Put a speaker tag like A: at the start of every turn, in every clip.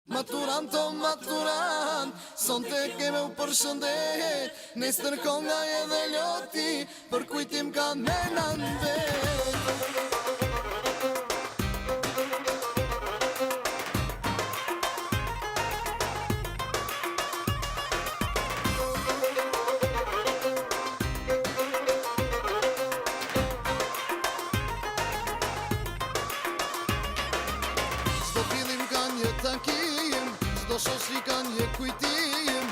A: Maturant o maturant, son te keme u përshëndet. Nesër konga edhe loti, për kujtim ka menan vet. Çdo fillim ka një takim, çdo shoqëri ka një kujtim.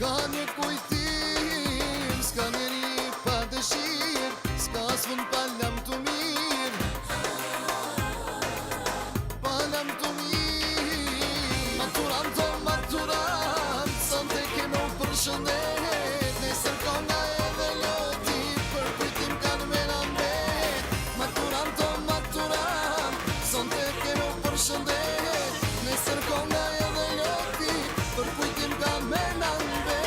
A: Ka një kujtim, s'ka njeri pa dëshirë, s'ka asfun pa lam të mirë. Pa lam të mirë. Maturant o maturant, son te keme u përshëndet. Nesër konga edhe loti, për kujtim kanë menan vet. Maturant o maturant, son te keme u përshëndet. Nesër konga edhe loti, për kujtim kanë menan vet.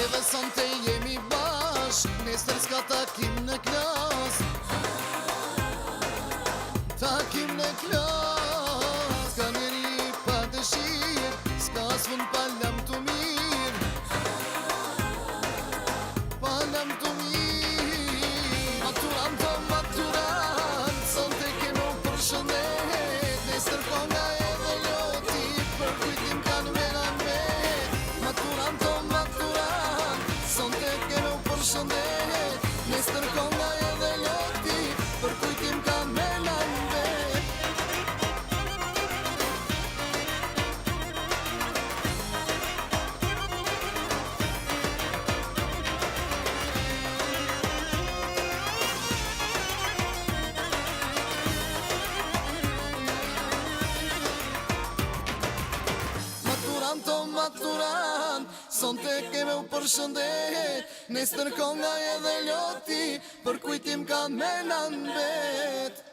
A: Edhe son te jemi bashk, nesër s'ka takim në klas. Takim në klas, ka njeri pa dëshirë, s'ka asfun pa lam të mirë. Pa lam të mirë. Maturant o maturant, son te keme u përshëndet. Nesër konga edhe loti, për kujtim kanë menan vet. Maturant o maturant, son te keme u përshëndet. Nesër konga edhe loti, për kujtim kanë menan vet. Maturant o maturant, son te keme u përshëndet. Nesër konga edhe loti, për kujtim kanë menan vet.